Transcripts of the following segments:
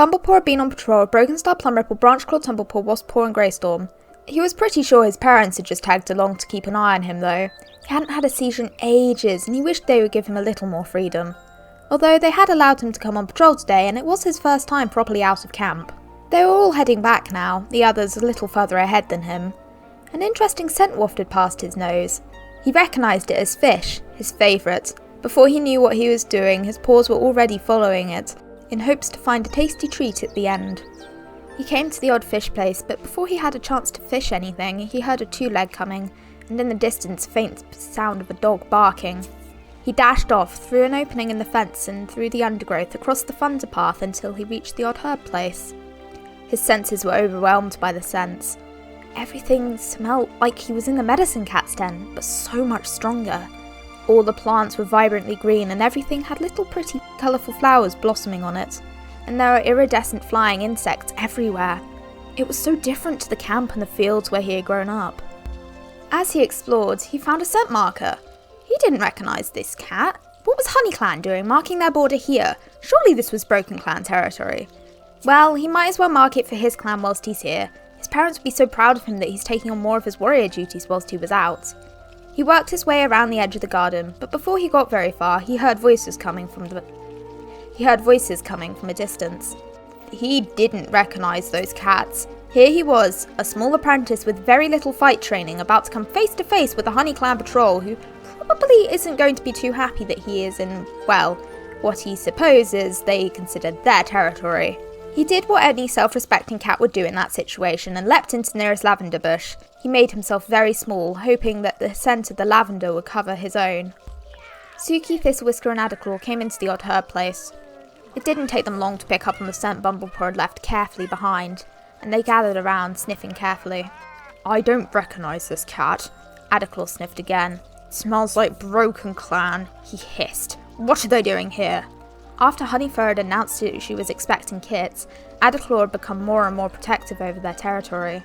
Bumblepaw had been on patrol with Brokenstar, Plumripple, Branchclaw, Tumblepaw, Wasppaw and Greystorm. He was pretty sure his parents had just tagged along to keep an eye on him though. He hadn't had a seizure in ages and he wished they would give him a little more freedom. Although they had allowed him to come on patrol today and it was his first time properly out of camp. They were all heading back now, the others a little further ahead than him. An interesting scent wafted past his nose. He recognised it as fish, his favourite. Before he knew what he was doing, his paws were already following it, in hopes to find a tasty treat at the end. He came to the odd fish place, but before he had a chance to fish anything, he heard a two-leg coming, and in the distance a faint sound of a dog barking. He dashed off, through an opening in the fence and through the undergrowth, across the thunder path until he reached the odd herb place. His senses were overwhelmed by the scents. Everything smelled like he was in the medicine cat's den, but so much stronger. All the plants were vibrantly green and everything had little pretty colourful flowers blossoming on it. And there were iridescent flying insects everywhere. It was so different to the camp and the fields where he had grown up. As he explored, he found a scent marker. He didn't recognise this cat. What was HoneyClan doing marking their border here? Surely this was Broken Clan territory. Well, he might as well mark it for his clan whilst he's here. His parents would be so proud of him that he's taking on more of his warrior duties whilst he was out. He worked his way around the edge of the garden, but before he got very far, he heard voices coming from a distance. He didn't recognise those cats. Here he was, a small apprentice with very little fight training, about to come face to face with a HoneyClan patrol who probably isn't going to be too happy that he is in, well, what he supposes they consider their territory. He did what any self-respecting cat would do in that situation and leapt into the nearest lavender bush. He made himself very small, hoping that the scent of the lavender would cover his own. Suki, Thistlewhisker and Adderclaw came into the odd herb place. It didn't take them long to pick up on the scent Bumblepaw had left carefully behind, and they gathered around, sniffing carefully. "I don't recognise this cat." Adderclaw sniffed again. "Smells like Broken Clan," he hissed. "What are they doing here?" After Honeyfur had announced that she was expecting kits, Adderclaw had become more and more protective over their territory.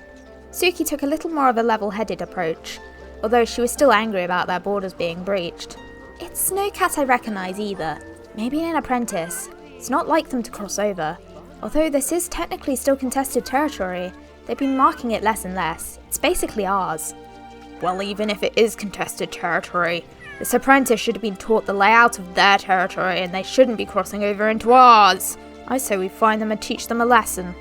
Suki took a little more of a level-headed approach, although she was still angry about their borders being breached. "It's no cat I recognise either. Maybe an apprentice. It's not like them to cross over. Although this is technically still contested territory, they've been marking it less and less. It's basically ours." "Well, even if it is contested territory, this apprentice should have been taught the layout of their territory and they shouldn't be crossing over into ours. I say we find them and teach them a lesson."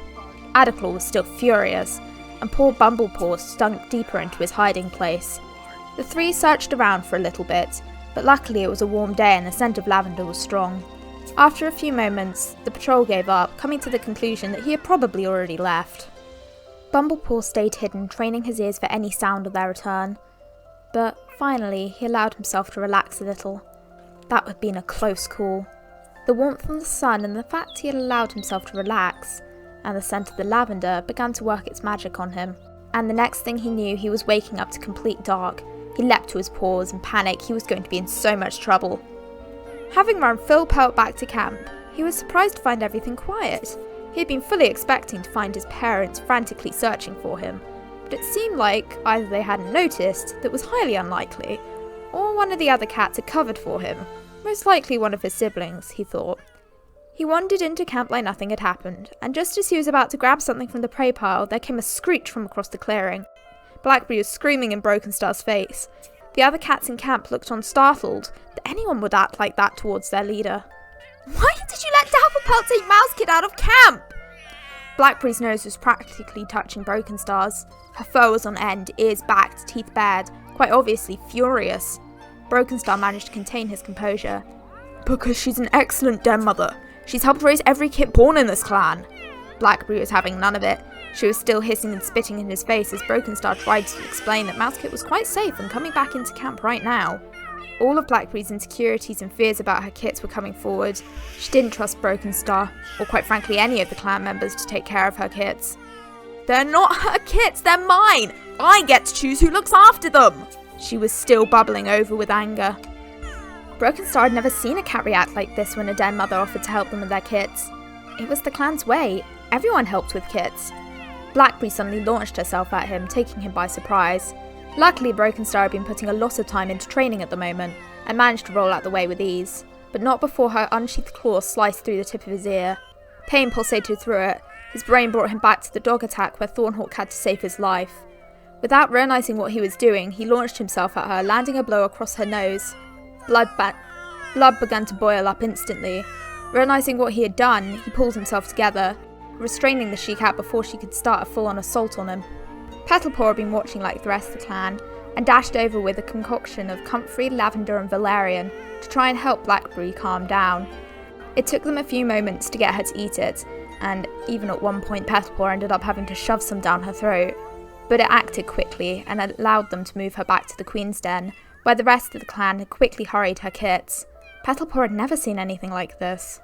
Adderclaw was still furious, and poor Bumblepaw stunk deeper into his hiding place. The three searched around for a little bit, but luckily it was a warm day and the scent of lavender was strong. After a few moments, the patrol gave up, coming to the conclusion that he had probably already left. Bumblepaw stayed hidden, training his ears for any sound of their return. But finally, he allowed himself to relax a little. That had been a close call. The warmth from the sun and the fact he had allowed himself to relax, and the scent of the lavender began to work its magic on him. And the next thing he knew, he was waking up to complete dark. He leapt to his paws in panic. He was going to be in so much trouble. Having run full pelt back to camp, he was surprised to find everything quiet. He had been fully expecting to find his parents frantically searching for him, but it seemed like either they hadn't noticed, that was highly unlikely, or one of the other cats had covered for him, most likely one of his siblings, he thought. He wandered into camp like nothing had happened, and just as he was about to grab something from the prey pile, there came a screech from across the clearing. Blackberry was screaming in Brokenstar's face. The other cats in camp looked on startled that anyone would act like that towards their leader. "Why did you let Dapplepelt take Mousekid out of camp?" Blackberry's nose was practically touching Brokenstar's. Her fur was on end, ears backed, teeth bared, quite obviously furious. Brokenstar managed to contain his composure. "Because she's an excellent den mother. She's helped raise every kid born in this clan." Blackberry was having none of it. She was still hissing and spitting in his face as Brokenstar tried to explain that Mousekit was quite safe and coming back into camp right now. All of Blackberry's insecurities and fears about her kits were coming forward. She didn't trust Brokenstar, or quite frankly any of the clan members, to take care of her kits. "They're not her kits, they're mine! I get to choose who looks after them!" She was still bubbling over with anger. Brokenstar had never seen a cat react like this when a den mother offered to help them with their kits. It was the clan's way. Everyone helped with kits. Blackberry suddenly launched herself at him, taking him by surprise. Luckily, Brokenstar had been putting a lot of time into training at the moment, and managed to roll out the way with ease, but not before her unsheathed claws sliced through the tip of his ear. Pain pulsated through it. His brain brought him back to the dog attack where Thornhawk had to save his life. Without realising what he was doing, he launched himself at her, landing a blow across her nose. Blood began to boil up instantly. Realising what he had done, he pulled himself together, restraining the she-cat before she could start a full-on assault on him. Petalpaw had been watching like the rest of the clan, and dashed over with a concoction of comfrey, lavender and valerian to try and help Blackberry calm down. It took them a few moments to get her to eat it, and even at one point Petalpaw ended up having to shove some down her throat, but it acted quickly and allowed them to move her back to the Queen's Den, where the rest of the clan had quickly hurried her kits. Petalpaw had never seen anything like this.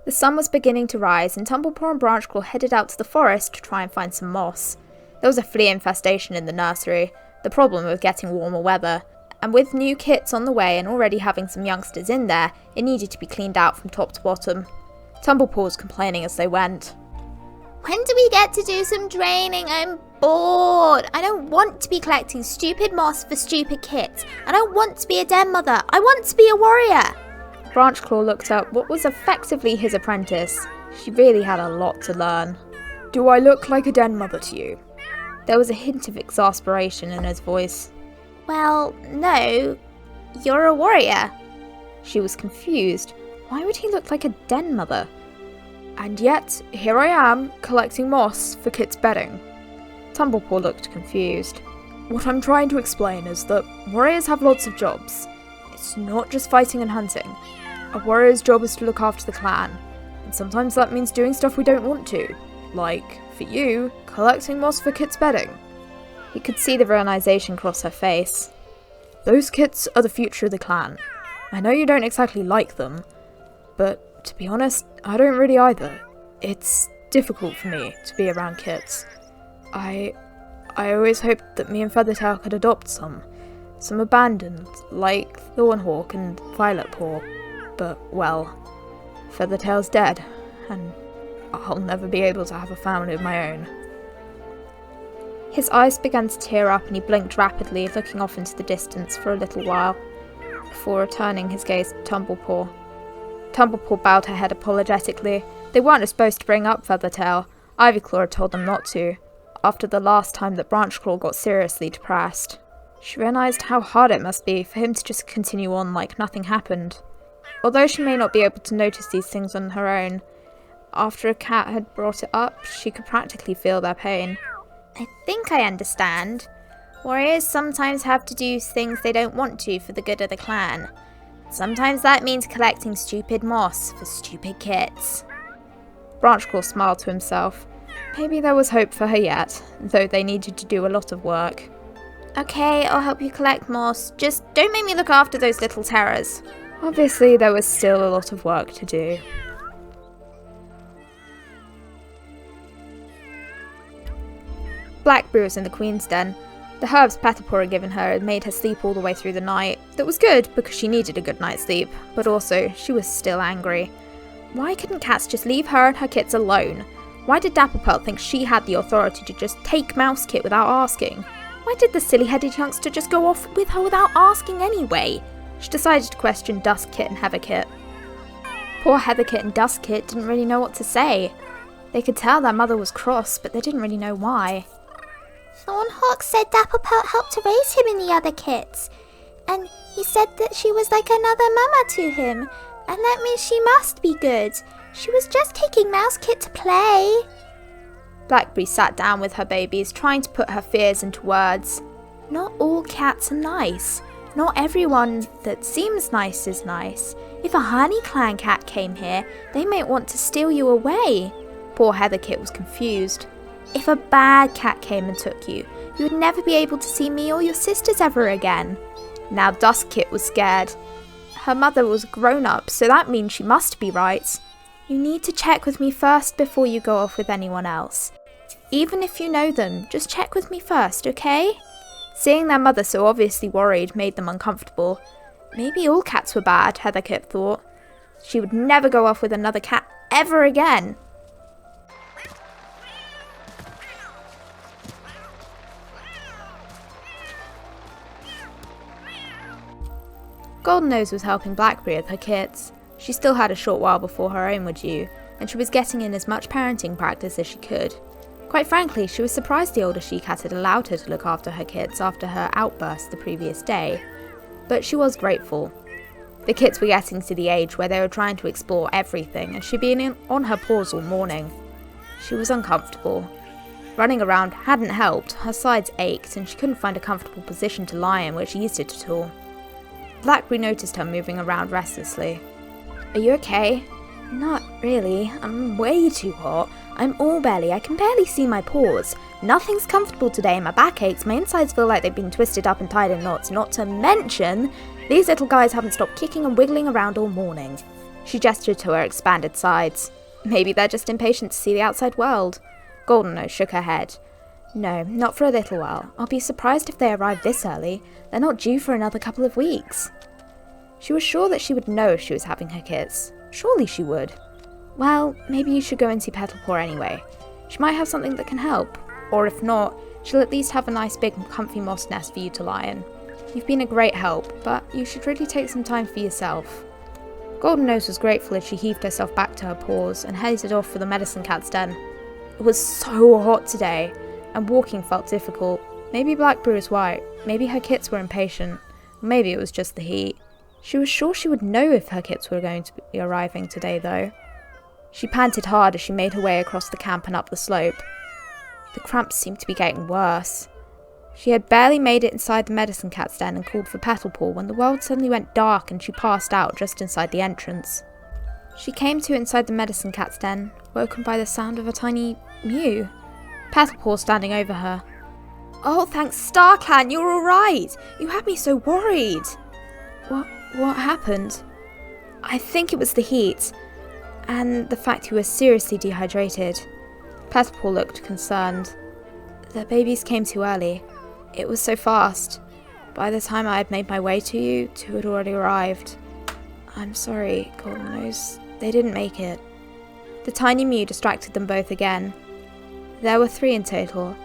The sun was beginning to rise, and Tumblepaw and Branchclaw headed out to the forest to try and find some moss. There was a flea infestation in the nursery, the problem of getting warmer weather, and with new kits on the way and already having some youngsters in there, it needed to be cleaned out from top to bottom. Tumblepaw was complaining as they went. When do we get to do some draining? I'm bored. I don't want to be collecting stupid moss for stupid kits. I don't want to be a den mother. I want to be a warrior. Branchclaw looked at what was effectively his apprentice. She really had a lot to learn. Do I look like a den mother to you? There was a hint of exasperation in his voice. Well, no. You're a warrior. She was confused. Why would he look like a den mother? And yet, here I am, collecting moss for Kit's bedding. Tumblepaw looked confused. What I'm trying to explain is that warriors have lots of jobs. It's not just fighting and hunting. A warrior's job is to look after the clan, and sometimes that means doing stuff we don't want to. Like, for you, collecting moss for Kit's bedding. He could see the realisation cross her face. Those kits are the future of the clan. I know you don't exactly like them, but to be honest, I don't really either. It's difficult for me to be around kits. I always hoped that me and Feathertail could adopt some abandoned, like Thornhawk and Violetpaw, but, well, Feathertail's dead, and I'll never be able to have a family of my own. His eyes began to tear up and he blinked rapidly, looking off into the distance for a little while, before returning his gaze to Tumblepaw. Tumblepaw bowed her head apologetically. They weren't supposed to bring up Feathertail. Ivyclaw had told them not to, after the last time that Branchclaw got seriously depressed. She realised how hard it must be for him to just continue on like nothing happened. Although she may not be able to notice these things on her own, after a cat had brought it up, she could practically feel their pain. I think I understand. Warriors sometimes have to do things they don't want to for the good of the clan. Sometimes that means collecting stupid moss for stupid kits. Branchclaw smiled to himself. Maybe there was hope for her yet, though they needed to do a lot of work. Okay, I'll help you collect moss. Just don't make me look after those little terrors. Obviously, there was still a lot of work to do. Blackberry was in the Queen's Den. The herbs Petalpaw had given her had made her sleep all the way through the night. That was good, because she needed a good night's sleep, but also, she was still angry. Why couldn't cats just leave her and her kits alone? Why did Dapperpelt think she had the authority to just take Mousekit without asking? Why did the silly-headed youngster just go off with her without asking anyway? She decided to question Duskkit and Heatherkit. Poor Heatherkit and Duskkit didn't really know what to say. They could tell their mother was cross, but they didn't really know why. Thornhawk said Dapperpelt helped to raise him and the other kits, and he said that she was like another mama to him, and that means she must be good. She was just taking Mousekit to play. Blackberry sat down with her babies, trying to put her fears into words. Not all cats are nice. Not everyone that seems nice is nice. If a Honey Clan cat came here, they might want to steal you away. Poor Heatherkit was confused. If a bad cat came and took you, you would never be able to see me or your sisters ever again. Now Duskkit was scared. Her mother was grown up, so that means she must be right. You need to check with me first before you go off with anyone else. Even if you know them, just check with me first, okay? Seeing their mother so obviously worried made them uncomfortable. Maybe all cats were bad, Heatherkit thought. She would never go off with another cat ever again. Golden Nose was helping Blackberry with her kits. She still had a short while before her own were due, and she was getting in as much parenting practice as she could. Quite frankly, she was surprised the older she-cat had allowed her to look after her kits after her outburst the previous day, but she was grateful. The kits were getting to the age where they were trying to explore everything, and she'd been on her paws all morning. She was uncomfortable. Running around hadn't helped, her sides ached, and she couldn't find a comfortable position to lie in which eased it at all. Blackberry noticed her moving around restlessly. "Are you okay?" "Not really. I'm way too hot. I'm all belly. I can barely see my paws. Nothing's comfortable today. My back aches. My insides feel like they've been twisted up and tied in knots. Not to mention, these little guys haven't stopped kicking and wiggling around all morning." She gestured to her expanded sides. "Maybe they're just impatient to see the outside world." Golden-Nose shook her head. "No, not for a little while. I'll be surprised if they arrive this early. They're not due for another couple of weeks." She was sure that she would know if she was having her kits. Surely she would. "Well, maybe you should go and see Petalpaw anyway. She might have something that can help. Or if not, she'll at least have a nice big comfy moss nest for you to lie in. You've been a great help, but you should really take some time for yourself." Golden-Nose was grateful as she heaved herself back to her paws and headed off for the medicine cat's den. It was so hot today, and walking felt difficult. Maybe Blackberry was right. Maybe her kits were impatient. Or maybe it was just the heat. She was sure she would know if her kits were going to be arriving today, though. She panted hard as she made her way across the camp and up the slope. The cramps seemed to be getting worse. She had barely made it inside the medicine cat's den and called for Petalpaw when the world suddenly went dark and she passed out just inside the entrance. She came to inside the medicine cat's den, woken by the sound of a tiny mew. Petalpaw standing over her. "Oh, thanks StarClan, you're alright! You had me so worried!" What happened?" "I think it was the heat, and the fact you were seriously dehydrated." Petalpaw looked concerned. "The babies came too early. It was so fast. By the time I had made my way to you, 2 had already arrived. I'm sorry, Golden-Nose. They didn't make it." The tiny mew distracted them both again. There were 3 in total.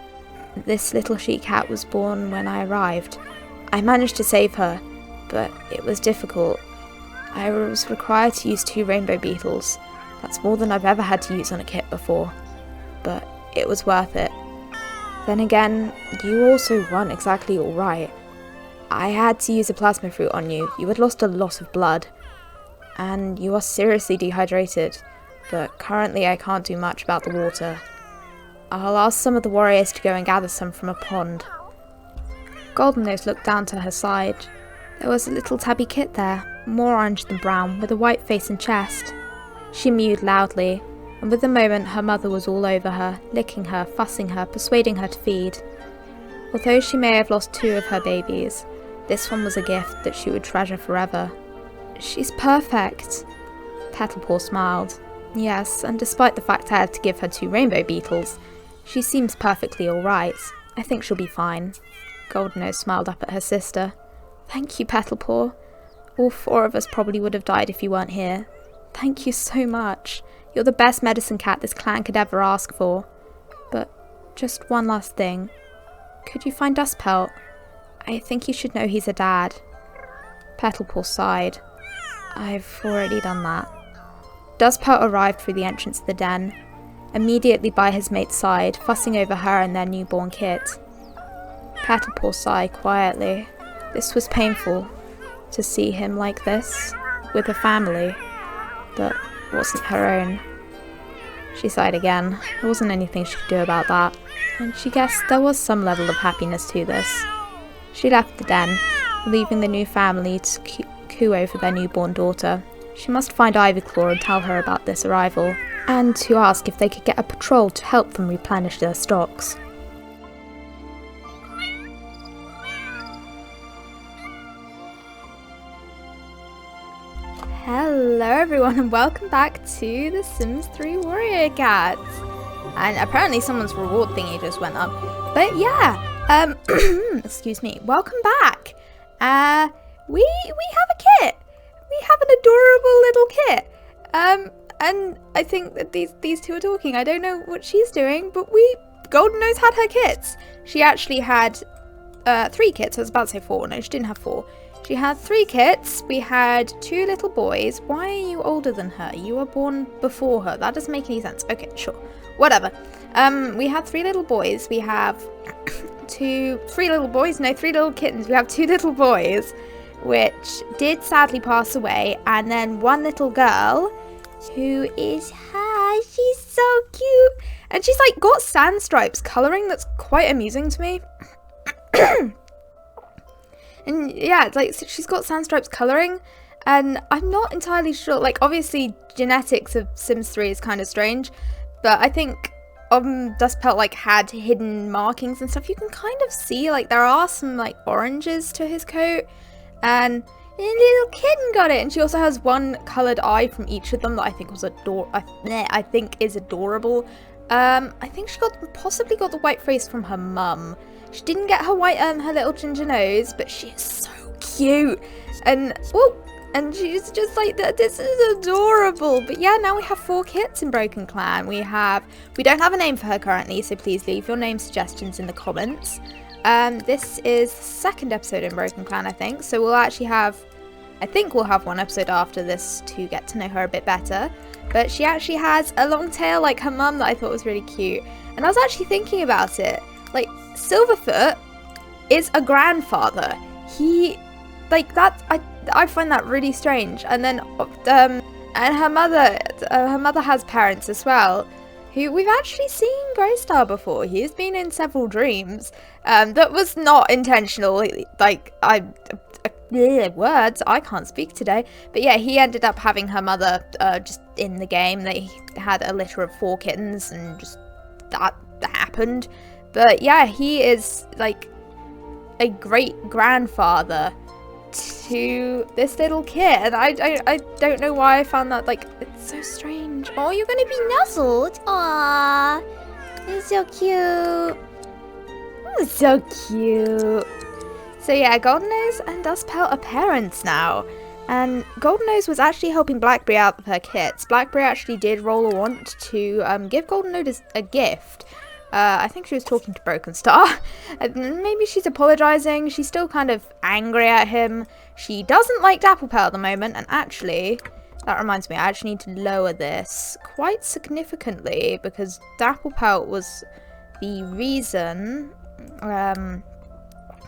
This little she-cat was born when I arrived. I managed to save her, but it was difficult. I was required to use 2 rainbow beetles. That's more than I've ever had to use on a kit before. But it was worth it. Then again, you also weren't exactly alright. I had to use a plasma fruit on you. You had lost a lot of blood. And you are seriously dehydrated, but currently I can't do much about the water. I'll ask some of the warriors to go and gather some from a pond." Golden-Nose looked down to her side. There was a little tabby kit there, more orange than brown, with a white face and chest. She mewed loudly, and with a moment her mother was all over her, licking her, fussing her, persuading her to feed. Although she may have lost 2 of her babies, this one was a gift that she would treasure forever. "She's perfect." Petalpaw smiled. "Yes, and despite the fact I had to give her 2 rainbow beetles, she seems perfectly alright. I think she'll be fine." Golden-Nose smiled up at her sister. "Thank you, Petalpaw. All 4 of us probably would have died if you weren't here. Thank you so much. You're the best medicine cat this clan could ever ask for. But just one last thing. Could you find Dustpelt? I think you should know he's a dad." Petalpaw sighed. "I've already done that." Dustpelt arrived through the entrance of the den, immediately by his mate's side, fussing over her and their newborn kit. Petalpaw sighed quietly. This was painful, to see him like this, with a family that wasn't her own. She sighed again. There wasn't anything she could do about that, and she guessed there was some level of happiness to this. She left the den, leaving the new family to coo over their newborn daughter. She must find Ivyclaw and tell her about this arrival, and to ask if they could get a patrol to help them replenish their stocks. Hello everyone and welcome back to The Sims 3 Warrior Cats. And apparently someone's reward thingy just went up. But yeah, excuse me, welcome back. We have a kit. We have an adorable little kit. And I think that these 2 are talking. I don't know what she's doing, but Golden-Nose had her kits. She actually had 3 kits. I was about to say 4. No, she didn't have 4. She had 3 kits. We had 2 little boys. Why are you older than her? You were born before her. That doesn't make any sense. Okay, sure. Whatever. We had 3 little boys. We have 3 little kittens. We have 2 little boys, which did sadly pass away. And then 1 little girl who is her. She's so cute. And she's like got sand stripes colouring that's quite amusing to me. And yeah, it's like she's got sand stripes colouring, and I'm not entirely sure, like obviously genetics of Sims 3 is kind of strange, but I think Dustpelt like had hidden markings and stuff. You can kind of see like there are some like oranges to his coat, and a little kitten got it, and she also has 1 coloured eye from each of them that I think was I think is adorable. I think she possibly got the white face from her mum. She didn't get her her little ginger nose, but she is so cute. And she's just like, this is adorable. But yeah, now we have 4 kits in Broken Clan. We don't have a name for her currently, so please leave your name suggestions in the comments. This is the 2nd episode in Broken Clan, I think. So we'll actually have, I think we'll have 1 episode after this to get to know her a bit better. But she actually has a long tail like her mum that I thought was really cute. And I was actually thinking about it. Like, Silverfoot is a grandfather. He, like, that, I find that really strange. And then, and her mother has parents as well, who we've actually seen Greystar before. He's been in several dreams. That was not intentional. Like, words, I can't speak today. But yeah, he ended up having her mother just in the game. They had a litter of 4 kittens, and just that happened. But yeah, he is like a great grandfather to this little kid. I don't know why I found that, like, it's so strange. Oh, you're gonna be nuzzled? Aww, it's so cute. Oh, so cute. So yeah, Goldenose and Dustpelt are parents now. And Goldenose was actually helping Blackberry out with her kits. Blackberry actually did roll a want to give Goldenose a gift. I think she was talking to Broken Star. Maybe she's apologising. She's still kind of angry at him. She doesn't like Dapplepelt at the moment. And actually, that reminds me, I actually need to lower this quite significantly, because Dapplepelt was the reason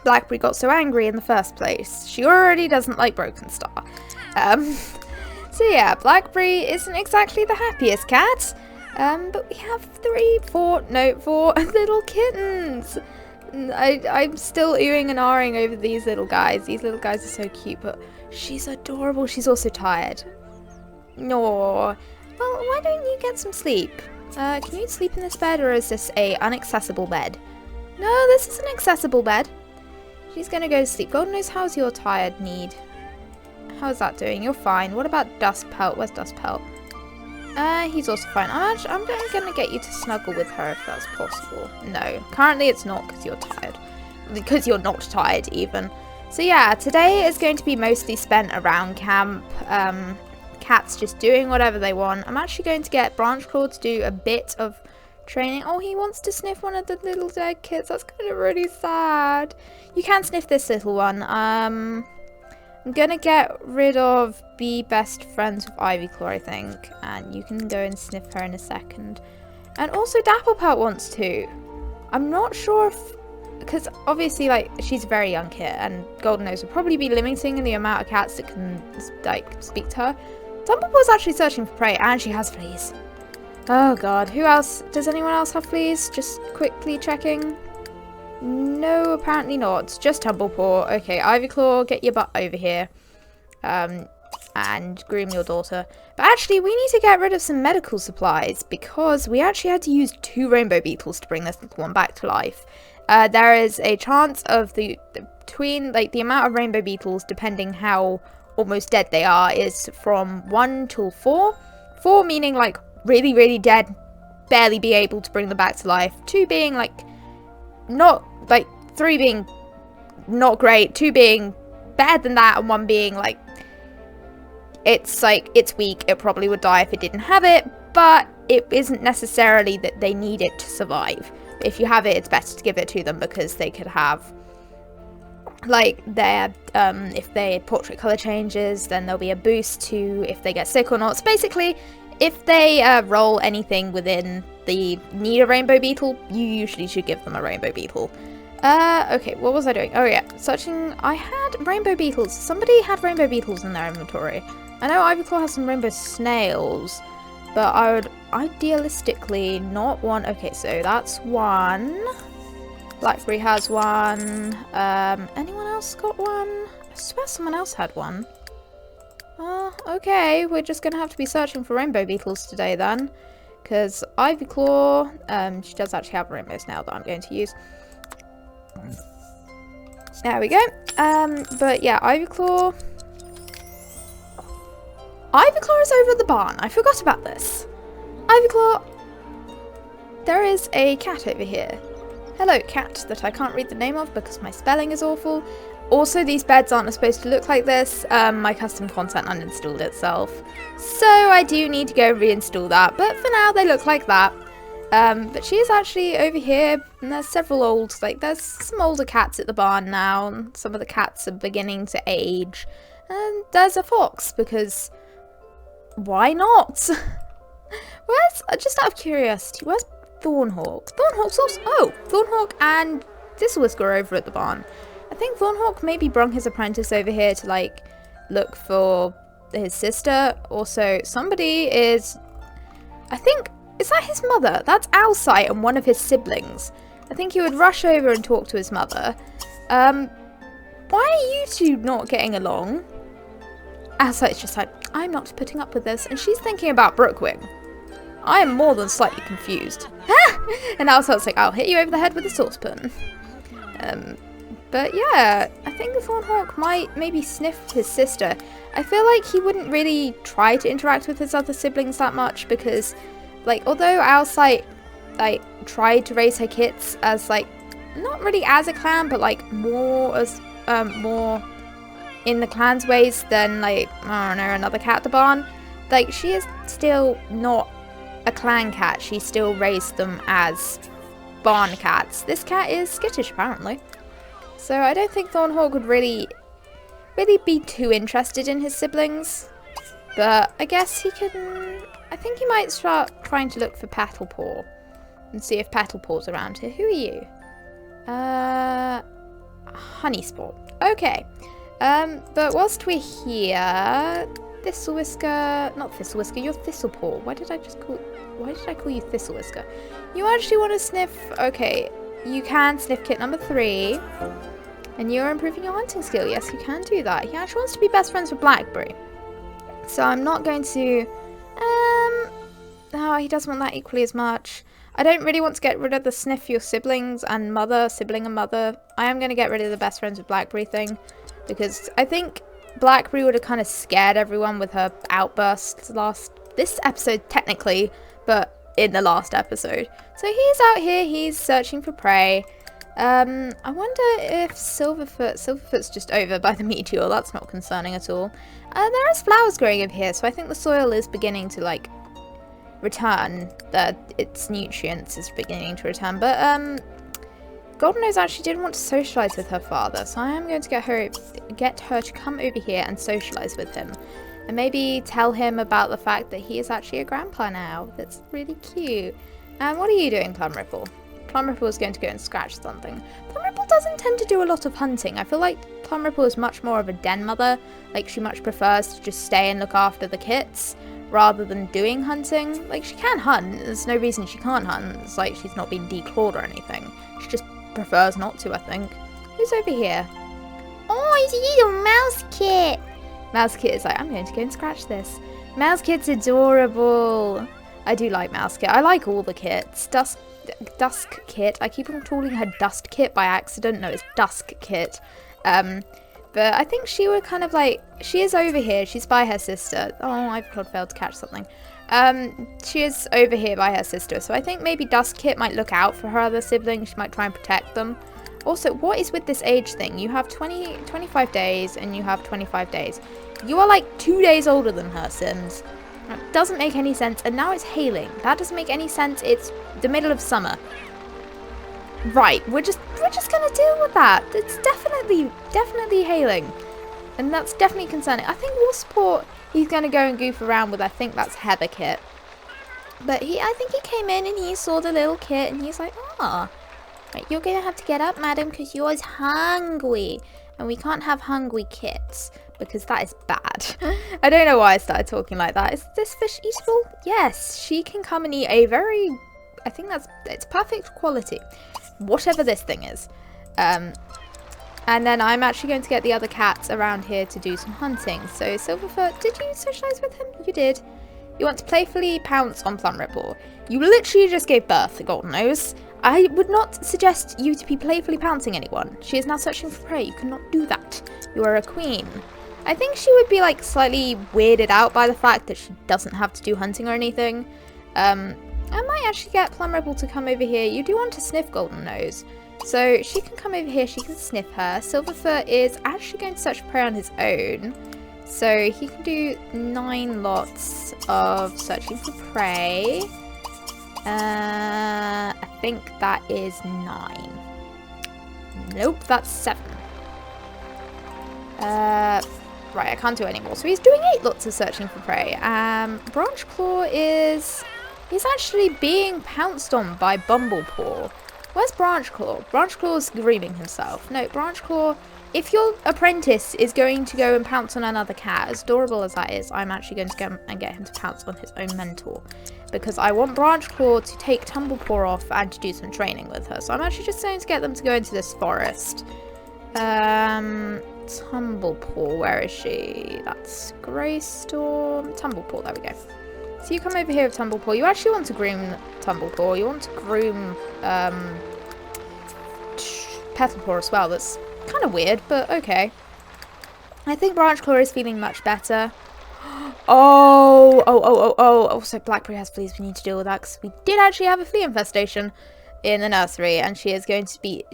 Blackberry got so angry in the first place. She already doesn't like Broken Star. So yeah, Blackberry isn't exactly the happiest cat. But we have 4 little kittens. I'm still oohing and ahhing over these little guys. These little guys are so cute, but she's adorable. She's also tired. No. Well, why don't you get some sleep? Can you sleep in this bed, or is this a inaccessible bed? No, this is an accessible bed. She's gonna go to sleep. Goldenose, how's your tired need? How's that doing? You're fine. What about Dustpelt? Where's Dustpelt? He's also fine. I'm gonna get you to snuggle with her if that's possible. No, currently it's not, because you're tired. Because you're not tired even. So yeah, today is going to be mostly spent around camp. Cats just doing whatever they want. I'm actually going to get Branchclaw to do a bit of training. Oh, he wants to sniff one of the little dead kids. That's kind of really sad. You can sniff this little one. I'm gonna get rid of Be Best Friends with Ivyclaw, I think, and you can go and sniff her in a second. And also Dapplepelt wants to. I'm not sure if, because obviously, like, she's a very young kid, and Goldenose will probably be limiting the amount of cats that can, like, speak to her. Tumblepaw's actually searching for prey, and she has fleas. Oh god, who else? Does anyone else have fleas? Just quickly checking. No, apparently not. Just Tumblepaw. Okay, Ivyclaw, get your butt over here. And groom your daughter. But actually, we need to get rid of some medical supplies, because we actually had to use 2 rainbow beetles to bring this little one back to life. There is a chance of the amount of rainbow beetles, depending how almost dead they are, is from 1 till 4. 4 meaning, like, really, really dead, barely be able to bring them back to life. 2 being, like, not, like, 3 being not great, 2 being better than that, and 1 being, like, it's weak, it probably would die if it didn't have it, but it isn't necessarily that they need it to survive. If you have it, it's better to give it to them, because they could have like their if their portrait color changes, then there'll be a boost to if they get sick or not. So basically, if they roll anything within the need a rainbow beetle, you usually should give them a rainbow beetle. Okay, what was I doing? Oh yeah, searching. I had rainbow beetles. Somebody had rainbow beetles in their inventory. I know Ivyclaw has some rainbow snails, but I would idealistically not want. Okay, so that's one. Blackberry has one. Anyone else got one? I swear someone else had one. Okay, we're just gonna have to be searching for rainbow beetles today then, because Ivyclaw, she does actually have a rainbow snail that I'm going to use. There we go. But yeah, Ivyclaw is over at the barn. I forgot about this. Ivyclaw, there is a cat over here. Hello, cat, that I can't read the name of because my spelling is awful. Also, these beds aren't supposed to look like this. My custom content uninstalled itself. So I do need to go reinstall that. But for now, they look like that. But she is actually over here, and there's several there's some older cats at the barn now, and some of the cats are beginning to age. And there's a fox, because why not? Just out of curiosity, where's Thornhawk? Thornhawk's also, Thornhawk and Thistlewhisker are over at the barn. I think Thornhawk maybe brung his apprentice over here to, like, look for his sister. Also, somebody is, I think, is that his mother? That's Owlsight and one of his siblings. I think he would rush over and talk to his mother. Why are you two not getting along? Owlsight's just like, I'm not putting up with this. And she's thinking about Brookwing. I am more than slightly confused. And Owlsight's like, I'll hit you over the head with a saucepan. But yeah, I think Thornhawk might maybe sniff his sister. I feel like he wouldn't really try to interact with his other siblings that much because, like, although Owlsight, like, tried to raise her kits as, like, not really as a clan, but, like, more as, more in the clan's ways than, like, I don't know, another cat at the barn. Like, she is still not a clan cat. She still raised them as barn cats. This cat is skittish, apparently. So I don't think Thornhawk would really be too interested in his siblings. But I guess he can... I think he might start trying to look for Pattlepaw and see if Pattlepaw's around here. Who are you? Honeysport. Okay. But whilst we're here, Thistlewhisker, not Thistlewhisker, you're Thistlepaw. Why did I call you Thistlewhisker? You actually want to sniff, okay, you can sniff kit number 3. And you're improving your hunting skill. Yes, you can do that. He actually wants to be best friends with Blackberry. So I'm not going to, no, he doesn't want that equally as much. I don't really want to get rid of the sniff your siblings and mother, sibling and mother. I am going to get rid of the best friends with Blackberry thing. Because I think Blackberry would have kind of scared everyone with her outbursts this episode technically, but in the last episode. So he's out here, he's searching for prey. I wonder if Silverfoot's just over by the meteor. That's not concerning at all. There is flowers growing over here, so I think the soil is beginning to, like, return. Its nutrients is beginning to return. But Goldenrose actually didn't want to socialise with her father, so I am going to get her to come over here and socialise with him. And maybe tell him about the fact that he is actually a grandpa now. That's really cute. And what are you doing, Plumripple? Plumripple is going to go and scratch something. Plumripple doesn't tend to do a lot of hunting. I feel like Plumripple is much more of a den mother. Like, she much prefers to just stay and look after the kits rather than doing hunting. Like, she can hunt. There's no reason she can't hunt. It's like she's not been declawed or anything. She just prefers not to, I think. Who's over here? Oh, it's a little mouse kit. Mouse Kit is like, I'm going to go and scratch this. Mouse Kit's adorable. I do like Mouse Kit. I like all the kits. Dusk Kit. I keep on calling her Dust Kit by accident. No, it's Dusk Kit. But I think she would kind of like... She is over here. She's by her sister. Oh, I've failed to catch something. She is over here by her sister. So I think maybe Dusk Kit might look out for her other siblings. She might try and protect them. Also, what is with this age thing? You have 25 days and you have 25 days. You are like 2 days older than her, Sims. That doesn't make any sense. And now it's hailing. That doesn't make any sense. It's the middle of summer. Right, we're just gonna deal with that. It's definitely hailing. And that's definitely concerning. I think Wasport, he's gonna go and goof around with, I think that's Heather Kit. But I think he came in and he saw the little kit and he's like, ah, right, you're gonna have to get up, madam, because you're hungry. And we can't have hungry kits, because that is bad. I don't know why I started talking like that. Is this fish eatable? Yes, she can come and eat a very, I think it's perfect quality. Whatever this thing is. And then I'm actually going to get the other cats around here to do some hunting. So Silverfoot, did you socialise with him? You did. You want to playfully pounce on Plumripple. You literally just gave birth to Golden Nose. I would not suggest you to be playfully pouncing anyone. She is now searching for prey. You cannot do that. You are a queen. I think she would be like slightly weirded out by the fact that she doesn't have to do hunting or anything. I might actually get Plumripple to come over here. You do want to sniff Golden Nose. So she can come over here. She can sniff her. Silverfoot is actually going to search for prey on his own. So he can do 9 lots of searching for prey. I think that is 9. Nope, that's 7. Right, I can't do any more. So he's doing 8 lots of searching for prey. Branch Claw he's actually being pounced on by Bumblepaw. Where's Branch Claw? Branch Claw's grooming himself. No, Branch Claw, if your apprentice is going to go and pounce on another cat, as adorable as that is, I'm actually going to go and get him to pounce on his own mentor. Because I want Branch Claw to take Tumblepaw off and to do some training with her. So I'm actually just going to get them to go into this forest. Tumblepaw, where is she? That's Greystorm. Tumblepaw, there we go. So you come over here with Tumblepaw. You actually want to groom Tumblepaw. You want to groom Petalpaw as well. That's kind of weird, but okay. I think Branch Claw is feeling much better. Oh, so Blackberry has fleas. We need to deal with that because we did actually have a flea infestation in the nursery, and she's going to be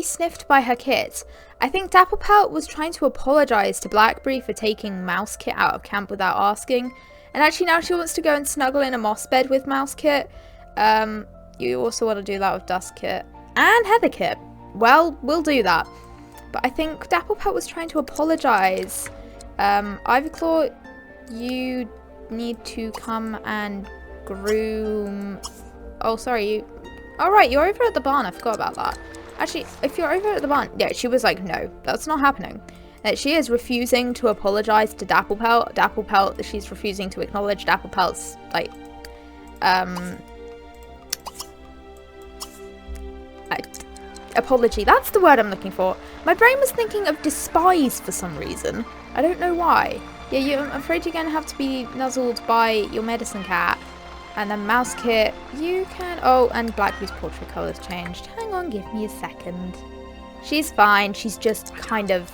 sniffed by her kit. I think Dapplepelt was trying to apologize to Blackberry for taking Mouse Kit out of camp without asking, and actually now she wants to go and snuggle in a moss bed with Mouse Kit. You also want to do that with Dust Kit and Heather Kit. Well, we'll do that, but I think Dapplepelt was trying to apologize. Ivyclaw, you need to come and groom. Oh, sorry. Alright, you're over at the barn. I forgot about that. Actually, if you're over at the barn... Yeah, she was like, no, that's not happening. She is refusing to apologize to Dapplepelt. Dapplepelt, she's refusing to acknowledge Dapplepelt's, like, apology. That's the word I'm looking for. My brain was thinking of despise for some reason. I don't know why. Yeah, I'm afraid you're going to have to be nuzzled by your medicine cat. And then Mouse Kit, you can... Oh, and Blackberry's portrait colour's changed. Hang on, give me a second. She's fine. She's just kind of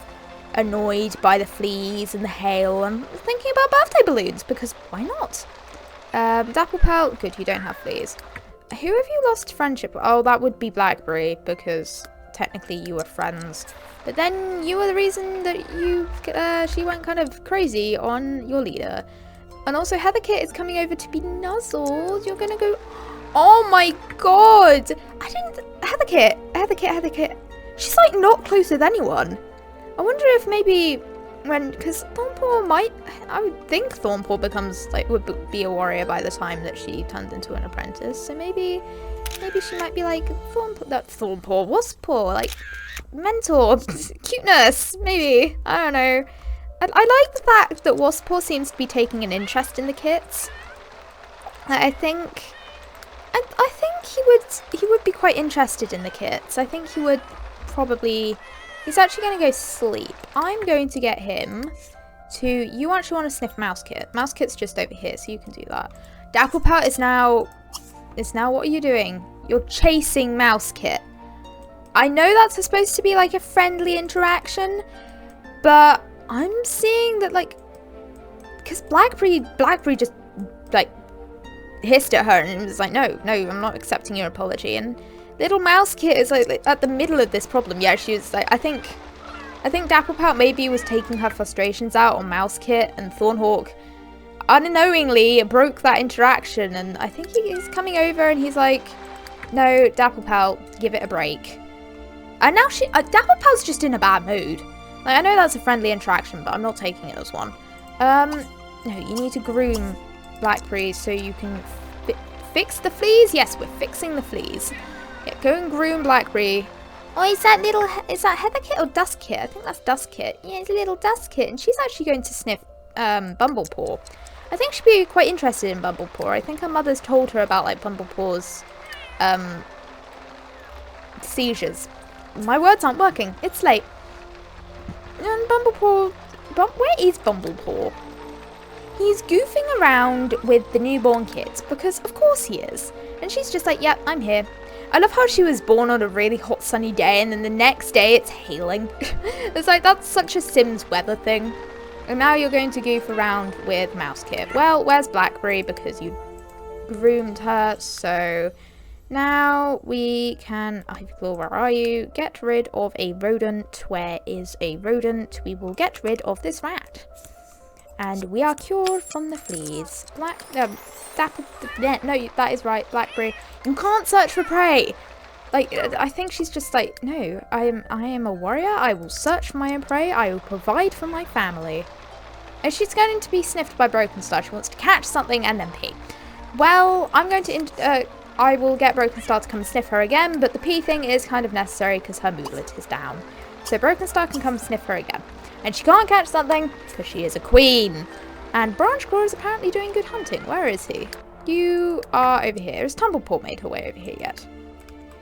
annoyed by the fleas and the hail and thinking about birthday balloons, because why not? Dapplepelt, good, you don't have fleas. Who have you lost friendship with? Oh, that would be Blackberry, because technically you were friends. But then you were the reason that she went kind of crazy on your leader. And also Heather Kit is coming over to be nuzzled. You're gonna go... Oh my god! Heather Kit. She's like not close with anyone. I wonder if maybe because Thornpaw I would think Thornpaw would be a warrior by the time that she turned into an apprentice. So maybe she might be like Thornpaw, Wasppaw, like mentor, cuteness, maybe. I don't know. I like the fact that Wasppaw seems to be taking an interest in the kits. I think he would be quite interested in the kits. I think he would probably... He's actually going to go sleep. I'm going to get him to... You actually want to sniff Mouse Kit. Mouse Kit's just over here, so you can do that. Dapplepelt is now... What are you doing? You're chasing Mouse Kit. I know that's supposed to be like a friendly interaction, but I'm seeing that, like... Because Blackberry just, like, hissed at her and was like, no, I'm not accepting your apology. And little Mouse Kit is like at the middle of this problem. Yeah, she was like, I think Dapplepelt maybe was taking her frustrations out on Mouse Kit, and Thornhawk unknowingly broke that interaction. And I think he's coming over and he's like, No, Dapplepelt, give it a break. And now Dapplepelt's just in a bad mood. Like, I know that's a friendly interaction, but I'm not taking it as one. No, you need to groom Blackberry so you can fix the fleas? Yes, we're fixing the fleas. Yeah, go and groom Blackberry. Oh, is that Heatherkit or Dustkit? I think that's Dustkit. Yeah, it's a little Dustkit, and she's actually going to sniff Bumblepaw. I think she'd be quite interested in Bumblepaw. I think her mother's told her about, like, Bumblepaw's seizures. My words aren't working. It's late. And Bumblepaw... where is Bumblepaw? He's goofing around with the newborn kids, because of course he is. And she's just like, yep, I'm here. I love how she was born on a really hot sunny day, and then the next day it's hailing. It's like, that's such a Sims weather thing. And now you're going to goof around with Mousekit. Well, where's Blackberry? Because you groomed her, so... Now we can, Ivyclaw, where are you? Get rid of a rodent. Where is a rodent? We will get rid of this rat. And we are cured from the fleas. No, that is right, Blackberry. You can't search for prey. Like, I think she's just like, no, I am a warrior. I will search for my own prey. I will provide for my family. And she's going to be sniffed by Broken Star. She wants to catch something and then pee. Well, I'm going to, I will get Broken Star to come and sniff her again, but the pee thing is kind of necessary because her moodlet is down. So Broken Star can come and sniff her again. And she can't catch something because she is a queen. And Branchclaw is apparently doing good hunting. Where is he? You are over here. Has Tumblepaw made her way over here yet?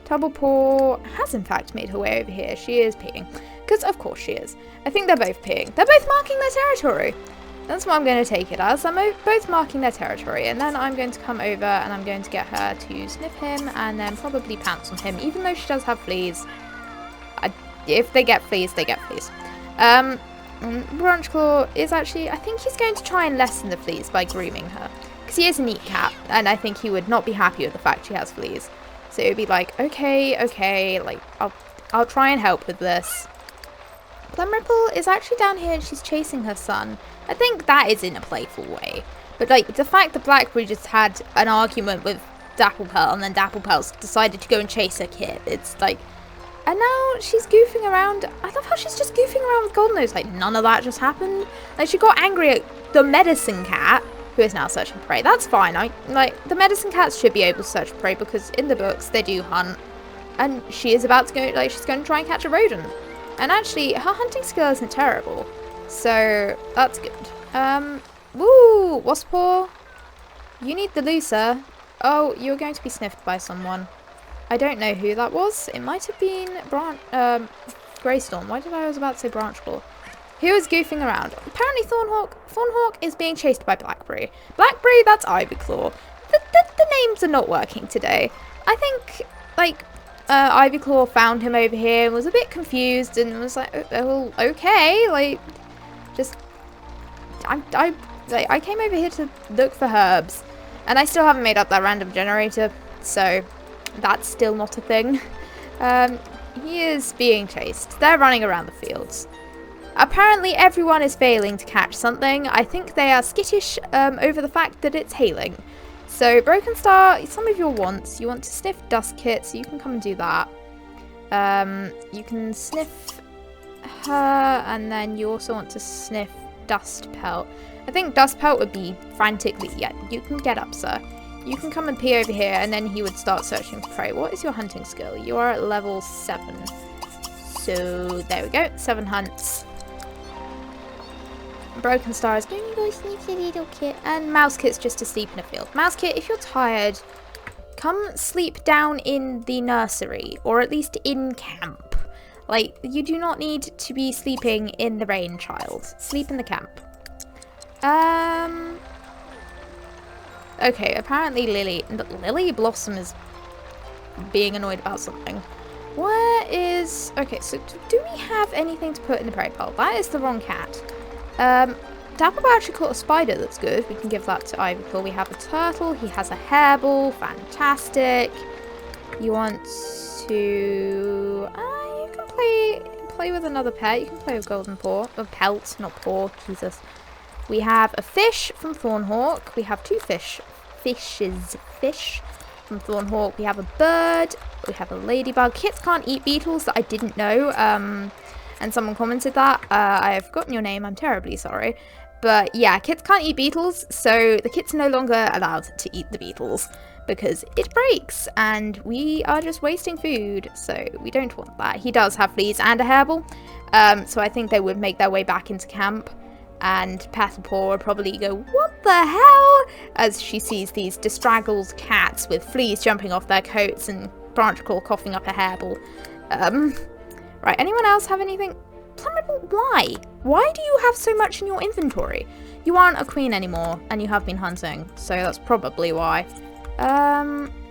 Tumblepaw has in fact made her way over here. She is peeing. Because of course she is. I think they're both peeing. They're both marking their territory. That's what I'm going to take it as. I'm both marking their territory. And then I'm going to come over and I'm going to get her to sniff him and then probably pounce on him. Even though she does have fleas. If they get fleas, they get fleas. Branchclaw is actually, I think he's going to try and lessen the fleas by grooming her. Because he is a neat cat, and I think he would not be happy with the fact she has fleas. So it would be like, okay, like, I'll try and help with this. Plumripple is actually down here and she's chasing her son. I think that is in a playful way. But, like, the fact that Blackberry just had an argument with Dapplepelt and then Dapplepelt's decided to go and chase her kid, it's like... And now she's goofing around. I love how she's just goofing around with Goldenose. Like, none of that just happened. Like, she got angry at the medicine cat, who is now searching for prey. That's fine. The medicine cats should be able to search for prey because in the books they do hunt. And she is about to go, like, she's going to try and catch a rodent. And actually, her hunting skill isn't terrible. So, that's good. Woo! Wasppaw. You need the looser. Oh, you're going to be sniffed by someone. I don't know who that was. It might have been Greystorm. Why did I was about to say Branchclaw? Who is goofing around? Apparently Thornhawk. Thornhawk is being chased by Blackberry. Blackberry, that's Ivyclaw. The names are not working today. I think, like, Ivyclaw found him over here and was a bit confused and was like, oh okay, like, just, I came over here to look for herbs. And I still haven't made up that random generator, so... That's still not a thing. He is being chased. They're running around the fields. Apparently everyone is failing to catch something. I think they are skittish over the fact that it's hailing. So Broken Star, some of your wants. You want to sniff Dustkit, so you can come and do that. You can sniff her, and then you also want to sniff Dustpelt. I think Dustpelt would be frantically... Yeah, you can get up, sir. You can come and pee over here, and then he would start searching for prey. What is your hunting skill? You are at level 7. So, there we go. 7 hunts. Broken Star is going to go sneak your little kit. And Mousekit's just asleep in a field. Mousekit, if you're tired, come sleep down in the nursery. Or at least in camp. Like, you do not need to be sleeping in the rain, child. Sleep in the camp. Okay, apparently Lily Blossom is being annoyed about something. Where is... Okay, so do we have anything to put in the prey pile? That is the wrong cat. Dapplepelt actually caught a spider that's good. We can give that to Ivyclaw. We have a turtle. He has a hairball. Fantastic. You want to... you can play with another pet. You can play with Golden Paw. Or Pelt, not Paw. Jesus. We have a fish from Thornhawk. We have 2 fishes. Fish. from Thornhawk. We have a bird. We have a ladybug. Kits can't eat beetles, that I didn't know. And someone commented that. I have forgotten your name. I'm terribly sorry. But yeah, kits can't eat beetles, so the kits are no longer allowed to eat the beetles because it breaks and we are just wasting food, so we don't want that. He does have fleas and a hairball, so I think they would make their way back into camp, and Petalpaw would probably go, "What the hell?" as she sees these bestraggled cats with fleas jumping off their coats and Branchclaw coughing up a hairball. Right, anyone else have anything? Why? Why do you have so much in your inventory? You aren't a queen anymore, and you have been hunting, so that's probably why.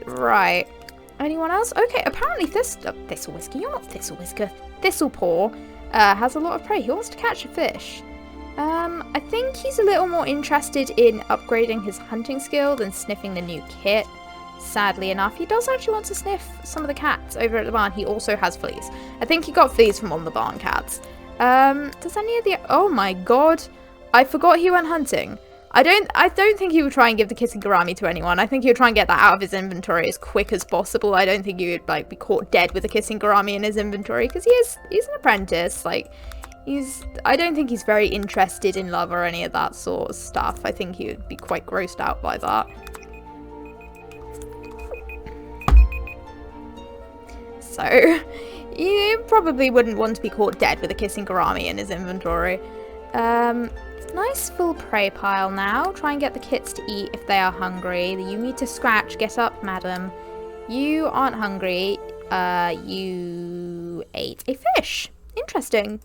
Right. Anyone else? Okay, apparently Thistlewhisker, you're not Thistlewhisker. Thistlepaw has a lot of prey. He wants to catch a fish. I think he's a little more interested in upgrading his hunting skill than sniffing the new kit. Sadly enough, he does actually want to sniff some of the cats over at the barn. He also has fleas. I think he got fleas from one of the barn cats. Does any of the... Oh my god. I forgot he went hunting. I don't think he would try and give the kissing Garami to anyone. I think he would try and get that out of his inventory as quick as possible. I don't think he would, like, be caught dead with a kissing Garami in his inventory, because he's an apprentice. Like, I don't think he's very interested in love or any of that sort of stuff. I think he would be quite grossed out by that. So, you probably wouldn't want to be caught dead with a kissing Garami in his inventory. Nice full prey pile now. Try and get the kits to eat if they are hungry. You need to scratch. Get up, madam. You aren't hungry. You ate a fish. Interesting.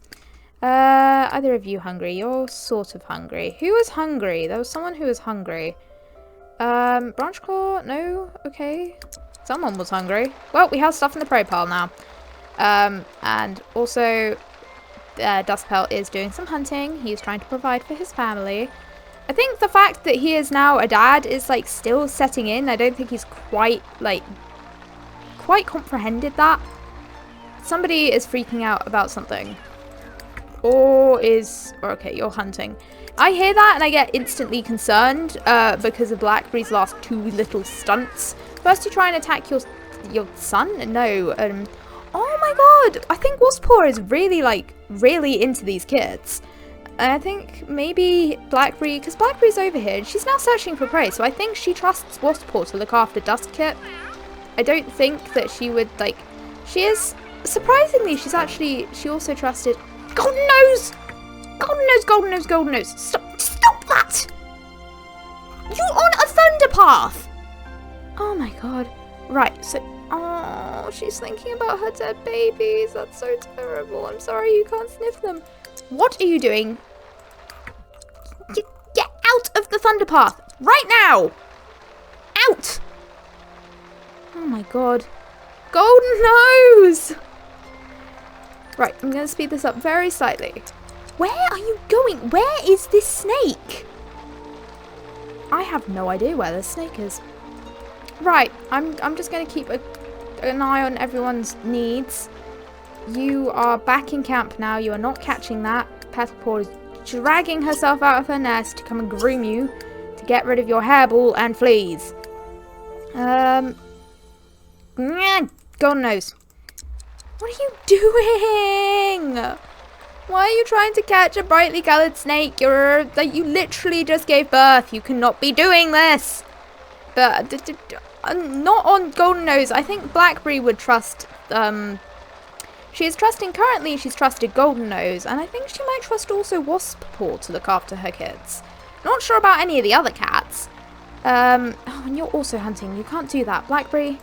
Either of you hungry? You're sort of hungry. Who was hungry? There was someone who was hungry. Branchclaw? No? Okay. Someone was hungry. Well, we have stuff in the prey pile now. And also, Dustpelt is doing some hunting. He's trying to provide for his family. I think the fact that he is now a dad is, like, still setting in. I don't think he's quite comprehended that. Somebody is freaking out about something. Okay, you're hunting. I hear that and I get instantly concerned because of Blackberry's last two little stunts. First you try and attack your son? No. Oh my god! I think Wasppaw is really into these kids. And I think maybe Blackberry, because Blackberry's over here and she's now searching for prey, so I think she trusts Wasppaw to look after Dustkit. I don't think that she would, like, she is, surprisingly, she also trusted Golden Nose! Golden Nose, Golden Nose, Golden Nose. Stop that! You're on a thunderpath! Oh my god. Right, so... Oh, she's thinking about her dead babies. That's so terrible. I'm sorry you can't sniff them. What are you doing? Get out of the thunderpath! Right now! Out! Oh my god. Golden Nose! Right, I'm going to speed this up very slightly. Where are you going? Where is this snake? I have no idea where this snake is. Right, I'm just going to keep an eye on everyone's needs. You are back in camp now. You are not catching that. Petalpaw is dragging herself out of her nest to come and groom you to get rid of your hairball and fleas. Golden Nose. What are you doing? Why are you trying to catch a brightly coloured snake? You literally just gave birth. You cannot be doing this. But not on Golden Nose. I think Blackberry would trust. She is trusting currently. She's trusted Golden Nose, and I think she might trust also Wasppaw to look after her kids. Not sure about any of the other cats. Oh, and you're also hunting. You can't do that, Blackberry.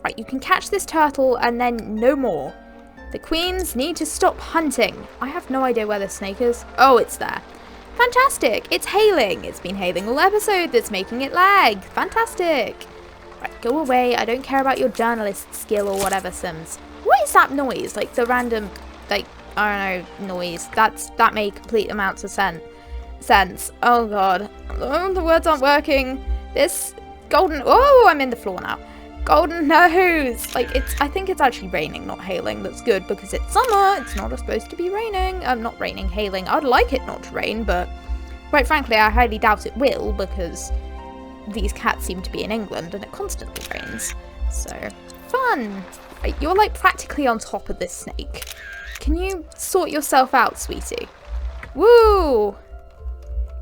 Right, you can catch this turtle and then no more. The queens need to stop hunting. I have no idea where the snake is. Oh, it's there. Fantastic. It's hailing. It's been hailing all episode. That's making it lag. Fantastic. Right, go away. I don't care about your journalist skill or whatever, Sims. What is that noise? Like the random, like, I don't know, noise. That made complete amounts of sense. Oh god. Oh, the words aren't working. This golden... Oh, I'm in the floor now. Golden Nose! Like, I think it's actually raining, not hailing. That's good, because it's summer. It's not supposed to be raining. Not raining, hailing. I'd like it not to rain, but quite frankly, I highly doubt it will, because these cats seem to be in England and it constantly rains. So, fun! Right, you're like practically on top of this snake. Can you sort yourself out, sweetie? Woo!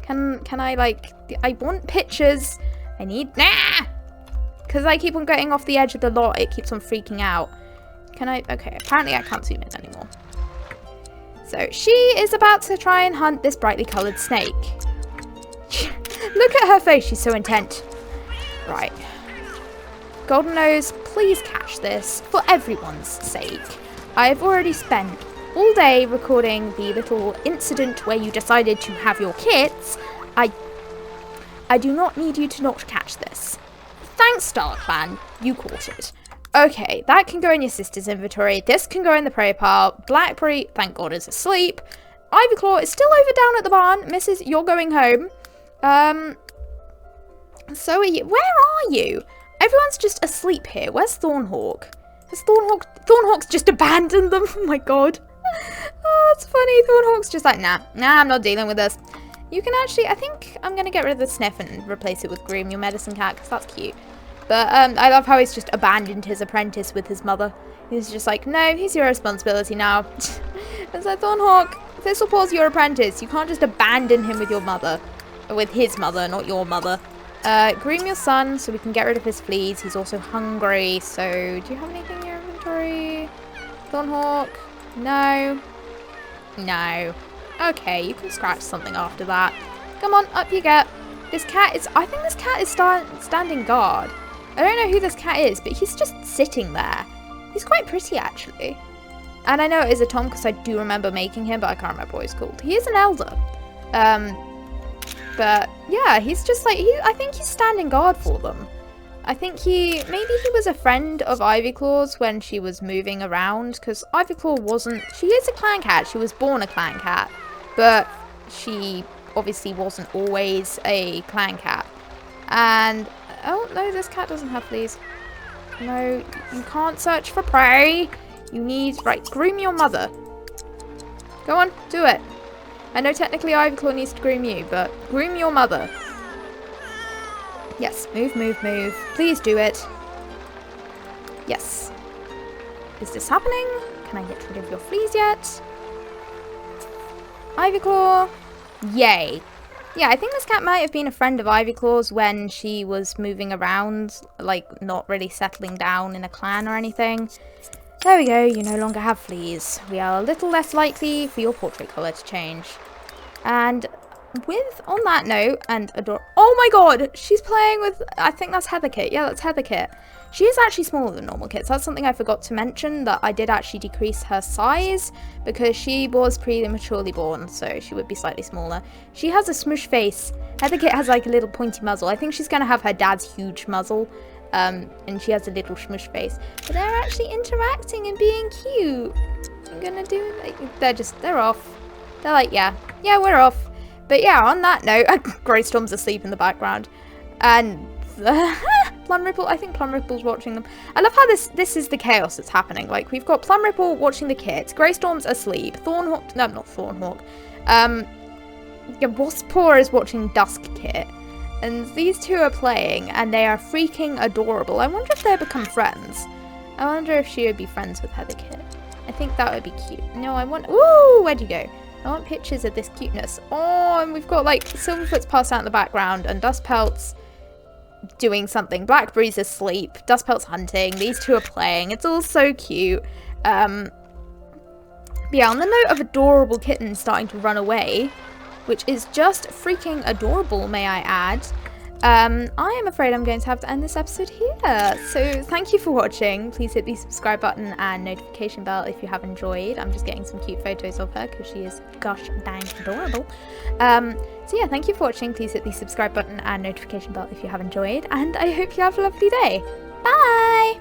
Can I like, I want pictures. I need, nah! Because I keep on getting off the edge of the lot, it keeps on freaking out. Can I, okay, apparently I can't zoom in anymore. So she is about to try and hunt this brightly coloured snake. Look at her face, she's so intent. Right. Golden Nose, please catch this for everyone's sake. I've already spent all day recording the little incident where you decided to have your kits. I do not need you to not catch this. Thanks, Darkman, you caught it. Okay, that can go in your sister's inventory. This can go in the prey pile. Blackberry, thank God, is asleep. Ivyclaw is still over down at the barn. Mrs., you're going home. So are you. Where are you? Everyone's just asleep here. Where's Thornhawk? Has Thornhawk's just abandoned them? Oh my God. Oh, it's funny. Thornhawk's just like, nah, I'm not dealing with this. You can actually, I think I'm going to get rid of the sniff and replace it with Groom, your medicine cat, because that's cute. But I love how he's just abandoned his apprentice with his mother. He's just like, no, he's your responsibility now. It's like, Thornhawk, Thistlepaw's your apprentice. You can't just abandon him with your mother. With his mother, not your mother. Groom your son so we can get rid of his fleas. He's also hungry. So, do you have anything in your inventory? Thornhawk? No. No. Okay, you can scratch something after that. Come on, up you get. This cat is... I think this cat is standing guard. I don't know who this cat is, but he's just sitting there. He's quite pretty, actually. And I know it is a Tom because I do remember making him, but I can't remember what he's called. He is an elder. But, yeah, he's just like... I think he's standing guard for them. I think maybe he was a friend of Ivyclaw's when she was moving around, because Ivyclaw wasn't... She is a clan cat. She was born a clan cat. But she obviously wasn't always a clan cat. And... Oh, no, this cat doesn't have fleas. No, you can't search for prey. You need... Right, groom your mother. Go on, do it. I know technically Ivyclaw needs to groom you, but groom your mother. Yes, move, move, move. Please do it. Yes. Is this happening? Can I get rid of your fleas yet? Ivyclaw. Yay. Yeah, I think this cat might have been a friend of Ivyclaw's when she was moving around, like not really settling down in a clan or anything. There we go, you no longer have fleas. We are a little less likely for your portrait colour to change. And on that note, and oh my God, she's playing with, I think that's Heatherkit. Yeah, that's Heatherkit. She is actually smaller than normal kits. That's something I forgot to mention, that I did actually decrease her size because she was prematurely born, so she would be slightly smaller. She has a smush face. Heatherkit has like a little pointy muzzle. I think she's going to have her dad's huge muzzle, and she has a little smush face. But they're actually interacting and being cute. I'm going to do, they're off. They're like, yeah, we're off. But yeah, on that note, Greystorm's asleep in the background. And Plumripple, I think Plumripple's watching them. I love how this is the chaos that's happening. Like, we've got Plumripple watching the kids. Greystorm's asleep. Thornhawk, no, not Thornhawk. Yeah, Wasppaw is watching Duskkit. And these two are playing, and they are freaking adorable. I wonder if they become friends. I wonder if she would be friends with Heatherkit. I think that would be cute. No, I want... Ooh, where'd you go? I want pictures of this cuteness. Oh, and we've got, like, Silverfoot's passed out in the background, and Dustpelt's doing something. Blackberry's asleep. Dustpelt's hunting. These two are playing. It's all so cute. But yeah, on the note of adorable kittens starting to run away, which is just freaking adorable, may I add, I am afraid I'm going to have to end this episode here. So thank you for watching. Please hit the subscribe button and notification bell if you have enjoyed. I'm just getting some cute photos of her because she is gosh dang adorable. So yeah, thank you for watching. Please hit the subscribe button and notification bell if you have enjoyed, and I hope you have a lovely day. Bye!